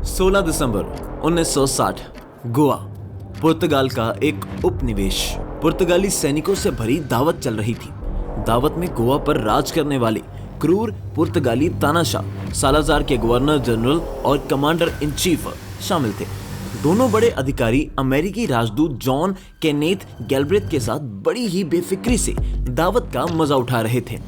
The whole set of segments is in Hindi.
16 दिसंबर 1960 गोवा पुर्तगाल का एक उपनिवेश। पुर्तगाली सैनिकों से भरी दावत चल रही थी। दावत में गोवा पर राज करने वाले क्रूर पुर्तगाली तानाशाह सालाजार के गवर्नर जनरल और कमांडर इन चीफ शामिल थे। दोनों बड़े अधिकारी अमेरिकी राजदूत जॉन केनेथ गैल्ब्रेथ के साथ बड़ी ही बेफिक्री से दावत का मजा उठा रहे थे।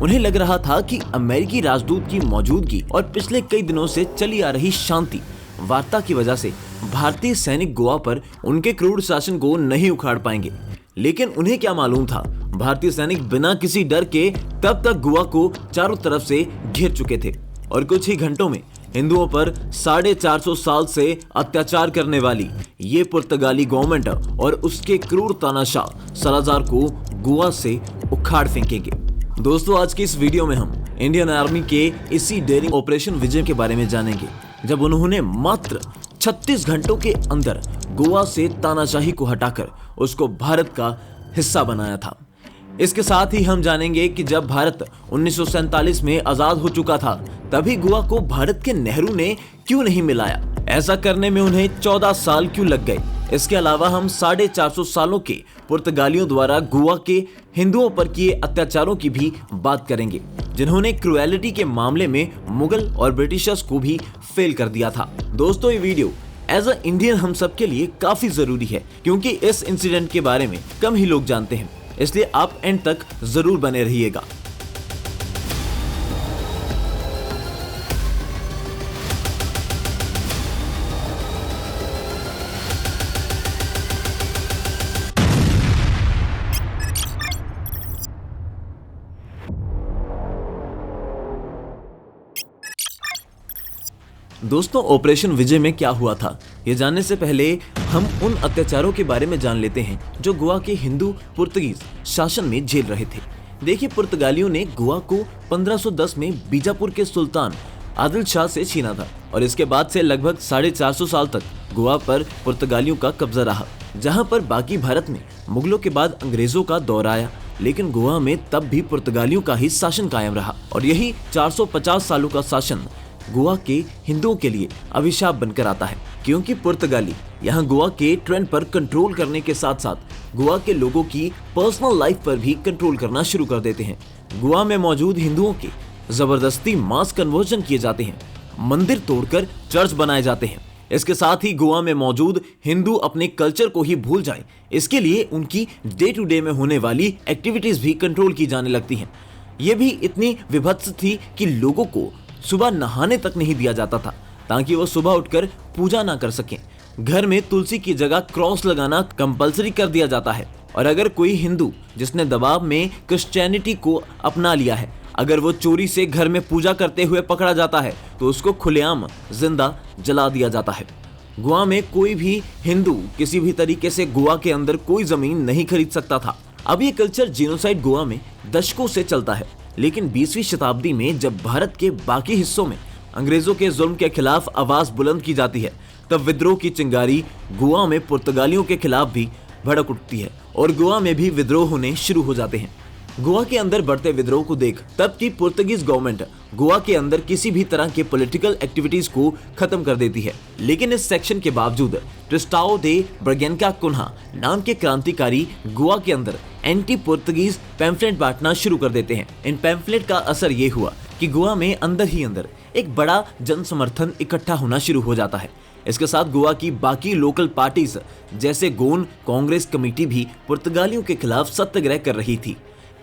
उन्हें लग रहा था कि अमेरिकी राजदूत की मौजूदगी और पिछले कई दिनों से चली आ रही शांति वार्ता की वजह से भारतीय सैनिक गोवा पर उनके क्रूर शासन को नहीं उखाड़ पाएंगे। लेकिन उन्हें क्या मालूम था, भारतीय सैनिक बिना किसी डर के तब तक गोवा को चारों तरफ से घेर चुके थे और कुछ ही घंटों में हिंदुओं पर 450 साल से अत्याचार करने वाली ये पुर्तगाली गवर्नमेंट और उसके क्रूर तानाशाह सालाजार को गोवा से उखाड़ फेंकेंगे। दोस्तों, आज की इस वीडियो में हम इंडियन आर्मी के इसी डेयरिंग ऑपरेशन विजय के बारे में जानेंगे, जब उन्होंने मात्र 36 घंटों के अंदर गोवा से तानाशाही को हटाकर उसको भारत का हिस्सा बनाया था। इसके साथ ही हम जानेंगे कि जब भारत 1947 में आजाद हो चुका था, तभी गोवा को भारत के नेहरू ने क्यों नहीं मिलाया, ऐसा करने में उन्हें 14 साल क्यों लग गए। इसके अलावा हम 450 सालों के पुर्तगालियों द्वारा गोवा के हिंदुओं पर किए अत्याचारों की भी बात करेंगे, जिन्होंने क्रुएलिटी के मामले में मुगल और ब्रिटिशर्स को भी फेल कर दिया था। दोस्तों, ये वीडियो एज अ इंडियन हम सब के लिए काफी जरूरी है, क्योंकि इस इंसिडेंट के बारे में कम ही लोग जानते हैं, इसलिए आप एंड तक जरूर बने रहिएगा। दोस्तों, ऑपरेशन विजय में क्या हुआ था, ये जानने से पहले हम उन अत्याचारों के बारे में जान लेते हैं जो गोवा के हिंदू पुर्तगीज शासन में झेल रहे थे। देखिए, पुर्तगालियों ने गोवा को 1510 में बीजापुर के सुल्तान आदिल शाह से छीना था और इसके बाद से लगभग 450 साल तक गोवा पर पुर्तगालियों का कब्जा रहा। जहां पर बाकी भारत में मुगलों के बाद अंग्रेजों का दौर आया, लेकिन गोवा में तब भी पुर्तगालियों का ही शासन कायम रहा और यही 450 सालों का शासन गोवा के हिंदुओं के लिए अभिशाप बनकर आता है, क्योंकि पुर्तगाली यहाँ गोवा के ट्रेंड पर कंट्रोल करने के साथ साथ गोवा के लोगों की पर्सनल लाइफ पर भी कंट्रोल करना शुरू कर देते हैं। गोवा में मौजूद हिंदुओं के जबरदस्ती मास कन्वर्जन किए जाते हैं, मंदिर तोड़कर चर्च बनाए जाते हैं। इसके साथ ही गोवा में मौजूद हिंदू अपने कल्चर को ही भूल जाएं, इसके लिए उनकी डे टू डे में होने वाली एक्टिविटीज भी कंट्रोल की जाने लगती हैं। ये भी इतनी विभत्स थी कि लोगों को सुबह नहाने तक नहीं दिया जाता था, ताकि वो सुबह उठकर पूजा ना कर सकें। घर में तुलसी की जगह क्रॉस लगाना कंपलसरी कर दिया जाता है और अगर कोई हिंदू जिसने दबाव में क्रिश्चियनिटी को अपना लिया है, अगर वो चोरी से घर में पूजा करते हुए पकड़ा जाता है तो उसको खुलेआम जिंदा जला दिया जाता है। गोवा में कोई भी हिंदू किसी भी तरीके से गोवा के अंदर कोई जमीन नहीं खरीद सकता था। अब ये कल्चर जेनोसाइड गोवा में दशकों से चलता है, लेकिन 20वीं शताब्दी में जब भारत के बाकी हिस्सों में अंग्रेजों के जुल्म के खिलाफ आवाज बुलंद की जाती है, तब विद्रोह की चिंगारी गोवा में पुर्तगालियों के खिलाफ भी भड़क उठती है और गोवा में भी विद्रोह होने शुरू हो जाते हैं। गोवा के अंदर बढ़ते विद्रोह को देख तब की पुर्तगीज गवर्नमेंट गोवा के अंदर किसी भी तरह के पॉलिटिकल एक्टिविटीज को खत्म कर देती है। लेकिन इस सेक्शन के बावजूद ट्रिस्टाओ दे ब्रगेन्का कुन्हा नाम के क्रांतिकारी गोवा के अंदर एंटी पुर्तगीज पैम्फलेट बांटना शुरू कर देते हैं। इन पैम्फलेट का असर ये हुआ कि गोवा में अंदर ही अंदर एक बड़ा जन समर्थन इकट्ठा होना शुरू हो जाता है। इसके साथ गोवा की बाकी लोकल पार्टीज जैसे गोन कांग्रेस कमेटी भी पुर्तगालियों के खिलाफ सत्याग्रह कर रही थी।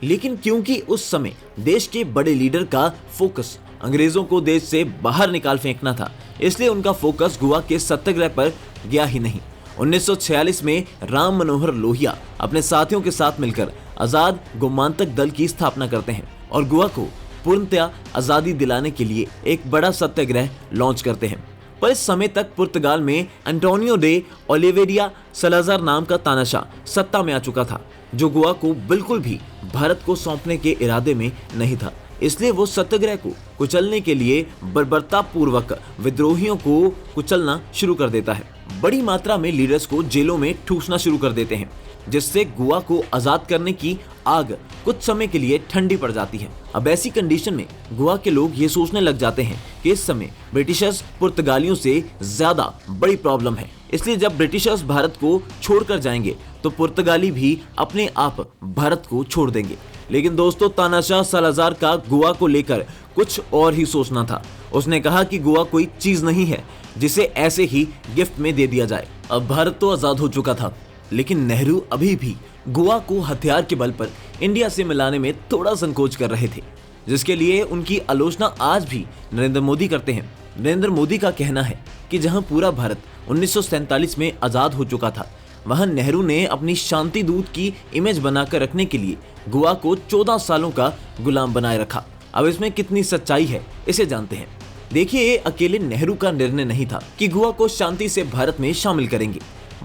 लेकिन क्योंकि उस समय देश के बड़े लीडर का फोकस अंग्रेजों को देश से बाहर निकाल फेंकना था, इसलिए उनका फोकस गोवा के सत्याग्रह पर गया ही नहीं। 1946 में राम मनोहर लोहिया अपने साथियों के साथ मिलकर आजाद गोमांतक दल की स्थापना करते हैं और गोवा को पूर्णतया आजादी दिलाने के लिए एक बड़ा सत्याग्रह लॉन्च करते हैं। पर इस समय तक पुर्तगाल में एंटोनियो डे ओलिवेरा सालाजार नाम का तानाशाह सत्ता में आ चुका था, जो गोवा को बिल्कुल भी भारत को सौंपने के इरादे में नहीं था। इसलिए वो सत्याग्रह को कुचलने के लिए बर्बरतापूर्वक विद्रोहियों को कुचलना शुरू कर देता है। बड़ी मात्रा में लीडर्स को जेलों में ठूसना शुरू कर देते हैं। जिससे गोवा को आजाद करने की आग कुछ समय के लिए ठंडी पड़ जाती है। अब ऐसी कंडीशन में गोवा के लोग ये सोचने लग जाते हैं कि इस समय ब्रिटिशर्स पुर्तगालियों से ज्यादा बड़ी प्रॉब्लम है, इसलिए जब ब्रिटिशर्स भारत को छोड़कर जाएंगे तो पुर्तगाली भी अपने आप भारत को छोड़ देंगे। लेकिन दोस्तों, तानाशाह सालाजार का गोवा को लेकर कुछ और ही सोचना था। उसने कहा कि गोवा कोई चीज नहीं है जिसे ऐसे ही गिफ्ट में दे दिया जाए। अब भारत तो आजाद हो चुका था, लेकिन नेहरू अभी भी गोवा को हथियार के बल पर इंडिया से मिलाने में थोड़ा संकोच कर रहे थे, जिसके लिए उनकी आलोचना आज भी नरेंद्र मोदी करते हैं। नरेंद्र मोदी का कहना है कि जहां पूरा भारत 1947 में आजाद हो चुका था, वहां नेहरू ने अपनी शांति दूत की इमेज बनाकर रखने के लिए गोवा को 14 सालों का गुलाम बनाए रखा। अब इसमें कितनी सच्चाई है, इसे जानते हैं। देखिए, अकेले नेहरू का निर्णय नहीं था कि गोवा को शांति से भारत में शामिल करेंगे,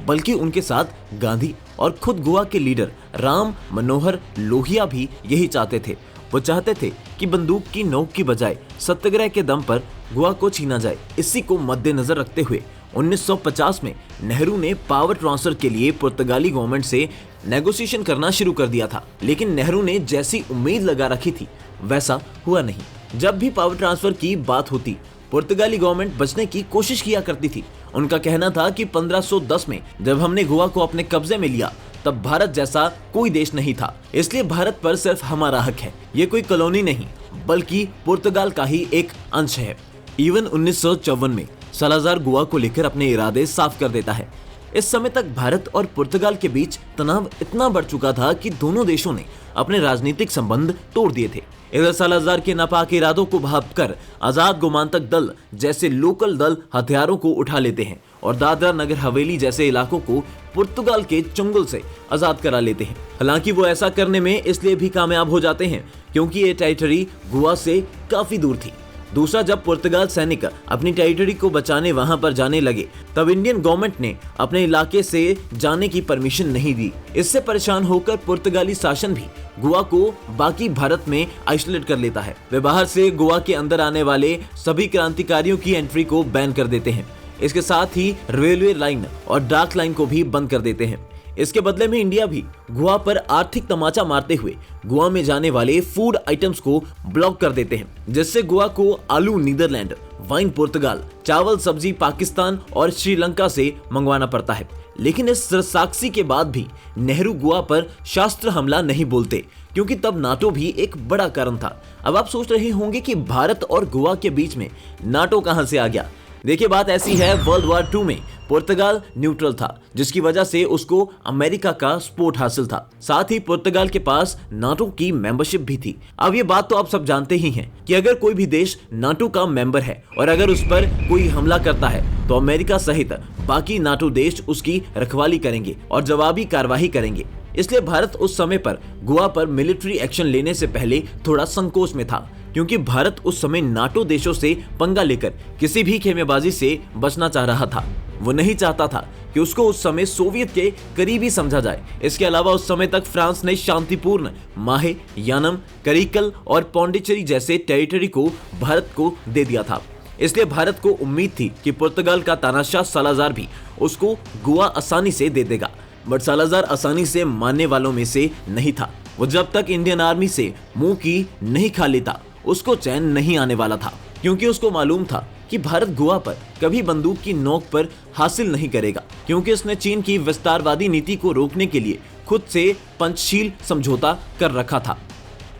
बल्कि उनके साथ गांधी और खुद गोवा के लीडर राम मनोहर लोहिया भी यही चाहते थे। वो चाहते थे कि बंदूक की नोक की बजाय सत्याग्रह के दम पर गोवा को छीना जाए। इसी को मद्देनजर रखते हुए 1950 में नेहरू ने पावर ट्रांसफर के लिए पुर्तगाली गवर्नमेंट से नेगोशिएशन करना शुरू कर दिया था। लेकिन नेहरू ने जैसी उम्मीद लगा रखी थी वैसा हुआ नहीं। जब भी पावर ट्रांसफर की बात होती, पुर्तगाली गवर्नमेंट बचने की कोशिश किया करती थी। उनका कहना था कि 1510 में जब हमने गोवा को अपने कब्जे में लिया, तब भारत जैसा कोई देश नहीं था, इसलिए भारत पर सिर्फ हमारा हक है। ये कोई कॉलोनी नहीं, बल्कि पुर्तगाल का ही एक अंश है। इवन 1954 में सालाजार गोवा को लेकर अपने इरादे साफ कर देता है। इस समय तक भारत और पुर्तगाल के बीच तनाव इतना बढ़ चुका था कि दोनों देशों ने अपने राजनीतिक संबंध तोड़ दिए थे। इधर सालाजार के नापाक इरादों को भांपकर आजाद गोमांतक दल जैसे लोकल दल हथियारों को उठा लेते हैं और दादरा नगर हवेली जैसे इलाकों को पुर्तगाल के चंगुल से आजाद करा लेते हैं। हालांकि वो ऐसा करने में इसलिए भी कामयाब हो जाते हैं क्योंकि ये टेरिटरी गोवा से काफी दूर थी। दूसरा, जब पुर्तगाल सैनिक अपनी टेरिटरी को बचाने वहां पर जाने लगे, तब इंडियन गवर्नमेंट ने अपने इलाके से जाने की परमिशन नहीं दी। इससे परेशान होकर पुर्तगाली शासन भी गोवा को बाकी भारत में आइसोलेट कर लेता है। वे बाहर से गोवा के अंदर आने वाले सभी क्रांतिकारियों की एंट्री को बैन कर देते हैं। इसके साथ ही रेलवे लाइन और डाक लाइन को भी बंद कर देते हैं। इसके बदले में इंडिया भी गोवा पर आर्थिक तमाचा मारते हुए गोवा में जाने वाले फूड आइटम्स को ब्लॉक कर देते हैं, जिससे गोवा को आलू नीदरलैंड, वाइन पुर्तगाल, चावल सब्जी पाकिस्तान और श्रीलंका से मंगवाना पड़ता है। लेकिन इस साक्षी के बाद भी नेहरू गोवा पर शस्त्र हमला नहीं बोलते, क्योंकि तब नाटो भी एक बड़ा कारण था। अब आप सोच रहे होंगे कि भारत और गोवा के बीच में नाटो कहां से आ गया। देखिए, बात ऐसी है, वर्ल्ड वॉर 2 में पुर्तगाल न्यूट्रल था, जिसकी वजह से उसको अमेरिका का सपोर्ट हासिल था। साथ ही पुर्तगाल के पास नाटो की मेंबरशिप भी थी। अब ये बात तो आप सब जानते ही हैं कि अगर कोई भी देश नाटो का मेंबर है और अगर उस पर कोई हमला करता है तो अमेरिका सहित बाकी नाटो देश उसकी रखवाली करेंगे और जवाबी कार्रवाई करेंगे। इसलिए भारत उस समय पर गोवा पर मिलिट्री एक्शन लेने से पहले थोड़ा संकोच में था, क्योंकि भारत उस समय नाटो देशों से पंगा लेकर किसी भी खेमेबाजी से बचना चाह रहा था। वो नहीं चाहता था कि उसको उस समय सोवियत के करीबी समझा जाए। इसके अलावा उस समय तक फ्रांस ने शांतिपूर्ण माहे, यानम, करिकल और पौंडीचेरी जैसे टेरिटरी को भारत को दे दिया था। इसलिए भारत को उम्मीद थी कि पुर्तगाल का तानाशाह सालाजार भी उसको गोवा आसानी से दे देगा। बट सालाजार आसानी से मानने वालों में से नहीं था। वो जब तक इंडियन आर्मी से मुंह की नहीं खा लेता, उसको चैन नहीं आने वाला था, क्योंकि उसको मालूम था कि भारत गोवा पर कभी बंदूक की नोक पर हासिल नहीं करेगा, क्योंकि उसने चीन की विस्तारवादी नीति को रोकने के लिए खुद से पंचशील समझौता कर रखा था।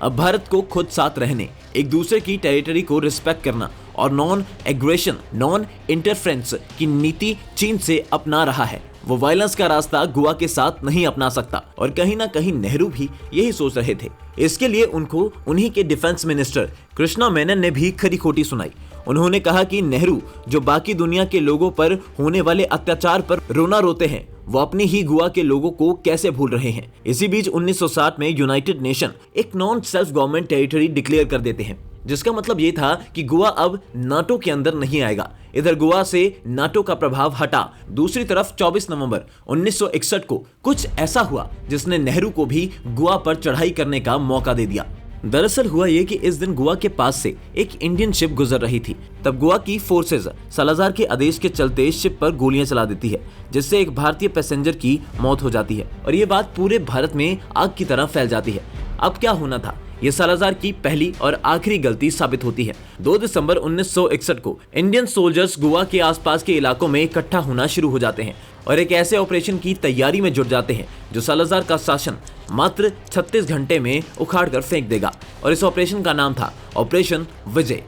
अब भारत को खुद साथ रहने, एक दूसरे की टेरिटरी को रिस्पेक्ट करना और नॉन एग्रेशन, नॉन इंटरफेरेंस की नीति चीन से अपना रहा है। वो वायलेंस का रास्ता गोवा के साथ नहीं अपना सकता, और कहीं ना कहीं नेहरू भी यही सोच रहे थे। इसके लिए उनको उन्हीं के डिफेंस मिनिस्टर कृष्णा मेनन ने भी खरी खोटी सुनाई। उन्होंने कहा कि नेहरू जो बाकी दुनिया के लोगों पर होने वाले अत्याचार पर रोना रोते हैं, वो अपनी ही गोवा के लोगों को कैसे भूल रहे हैं। इसी बीच 1960 में यूनाइटेड नेशन एक non self government territory declare कर देते हैं, जिसका मतलब ये था कि गोवा अब नाटो के अंदर नहीं आएगा। इधर गोवा से नाटो का प्रभाव हटा। दूसरी तरफ 24 नवंबर 1961 को कुछ ऐसा हुआ जिसने नेहरू को भी गोवा पर चढ़ाई करने का मौका दे दिया। दरअसल हुआ ये कि इस दिन गोवा के पास से एक इंडियन शिप गुजर रही थी। तब गोवा की फोर्सेज सालाजार के आदेश के चलते शिप पर गोलियां चला देती है, जिससे एक भारतीय पैसेंजर की मौत हो जाती है और ये बात पूरे भारत में आग की तरह फैल जाती है। अब क्या होना था, ये सालाजार की पहली और आखिरी गलती साबित होती है। 2 दिसंबर 1961 को इंडियन सोल्जर्स गोवा के आसपास के इलाकों में इकट्ठा होना शुरू हो जाते हैं और एक ऐसे ऑपरेशन की तैयारी में जुट जाते हैं जो सालाजार का शासन मात्र 36 घंटे में उखाड़ कर फेंक देगा। और इस ऑपरेशन का नाम था ऑपरेशन विजय।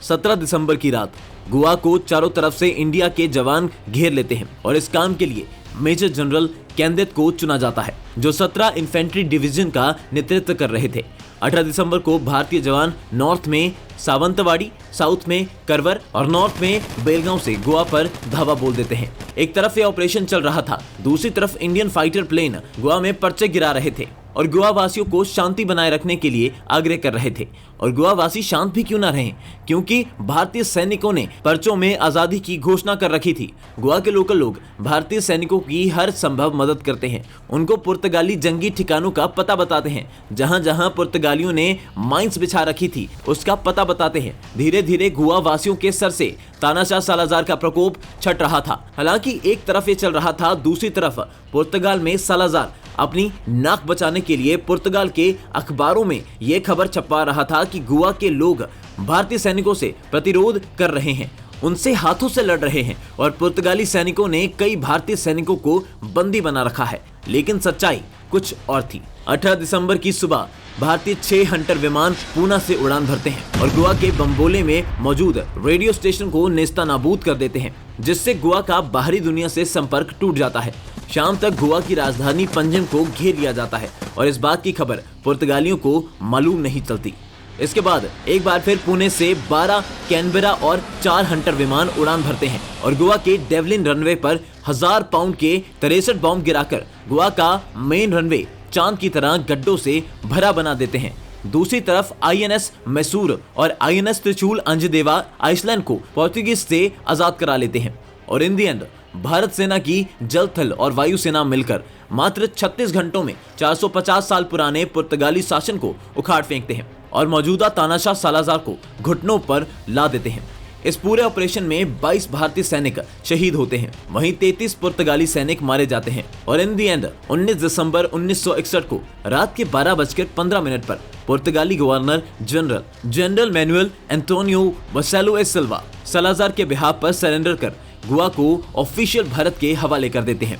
17 दिसंबर की रात गोवा को चारों तरफ से इंडिया के जवान घेर लेते हैं और इस काम के लिए मेजर जनरल कैंदेत को चुना जाता है, जो 17 इन्फेंट्री डिवीजन का नेतृत्व कर रहे थे। 18 दिसंबर को भारतीय जवान नॉर्थ में सावंतवाड़ी, साउथ में करवर और नॉर्थ में बेलगांव से गोवा पर धावा बोल देते हैं। एक तरफ ये ऑपरेशन चल रहा था, दूसरी तरफ इंडियन फाइटर प्लेन गोवा में पर्चे गिरा रहे थे और गोवा वासियों को शांति बनाए रखने के लिए आग्रह कर रहे थे। और गोवा वासी शांत भी क्यों ना रहे, क्योंकि भारतीय सैनिकों ने पर्चों में आजादी की घोषणा कर रखी थी। गोवा के लोकल लोग भारतीय सैनिकों की हर संभव मदद करते हैं, उनको पुर्तगाली जंगी ठिकानों का पता बताते हैं, जहां जहां पुर्तगालियों ने माइंस बिछा रखी थी उसका पता बताते हैं। धीरे धीरे गोवा वासियों के सर से तानाशाह सालाजार का प्रकोप छट रहा था। हालांकि एक तरफ ये चल रहा था, दूसरी तरफ पुर्तगाल में सालाजार अपनी नाक बचाने के लिए पुर्तगाल के अखबारों में यह खबर छपवा रहा था कि गोवा के लोग भारतीय सैनिकों से प्रतिरोध कर रहे हैं, उनसे हाथों से लड़ रहे हैं और पुर्तगाली सैनिकों ने कई भारतीय सैनिकों को बंदी बना रखा है। लेकिन सच्चाई कुछ और थी। 18 दिसंबर की सुबह भारतीय 6 हंटर विमान पूना से उड़ान भरते हैं और गोवा के बम्बोले में मौजूद रेडियो स्टेशन को नेस्तनाबूद कर देते हैं, जिससे गोवा का बाहरी दुनिया से संपर्क टूट जाता है। शाम तक गोवा की राजधानी पंजिम को घेर लिया जाता है और इस बात की खबर पुर्तगालियों को मालूम नहीं चलती। इसके बाद एक बार फिर पुणे से 12 कैनबेरा और 4 हंटर विमान उड़ान भरते हैं और गोवा के डेवलिन रनवे पर 1000 पाउंड के 63 बॉम्ब गिराकर गोवा का मेन रनवे चांद की तरह गड्ढों से भरा बना देते हैं। दूसरी तरफ INS मैसूर और INS त्रिशूल अंजदेवा आइसलैंड को पोर्तुगीज से आजाद करा लेते हैं और इन दी एंड भारत सेना की जल, थल और वायु सेना मिलकर मात्र 36 घंटों में 450 साल पुराने पुर्तगाली शासन को उखाड़ फेंकते हैं और मौजूदा तानाशाह सालाजार को घुटनों पर ला देते हैं। इस पूरे ऑपरेशन में 22 भारतीय सैनिक शहीद होते हैं, वहीं 33 पुर्तगाली सैनिक मारे जाते हैं और इन दी एंड 19 दिसंबर 1961 को रात के 12:15 पर पुर्तगाली गवर्नर जनरल मैनुएल एंटोनियो वसेलो ए सिल्वा सालाजार के बिहाफ पर सरेंडर कर गोवा को ऑफिशियल भारत के हवाले कर देते हैं।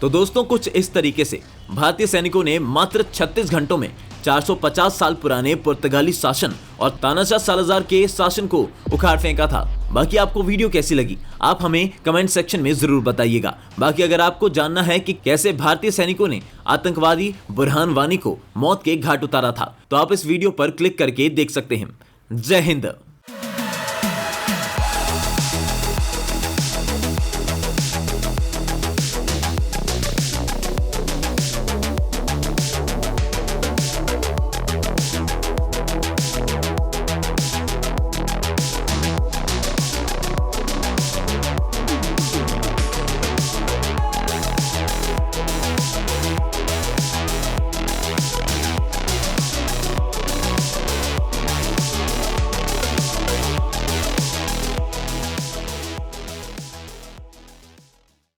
तो दोस्तों, कुछ इस तरीके से भारतीय सैनिकों ने मात्र 36 घंटों में 450 साल पुराने पुर्तगाली शासन और तानाशाह सालाजार के शासन को उखाड़ फेंका था। बाकी आपको वीडियो कैसी लगी, आप हमें कमेंट सेक्शन में जरूर बताइएगा। बाकी अगर आपको जानना है कि कैसे भारतीय सैनिकों ने आतंकवादी बुरहान वानी को मौत के घाट उतारा था, तो आप इस वीडियो पर क्लिक करके देख सकते हैं। जय हिंद।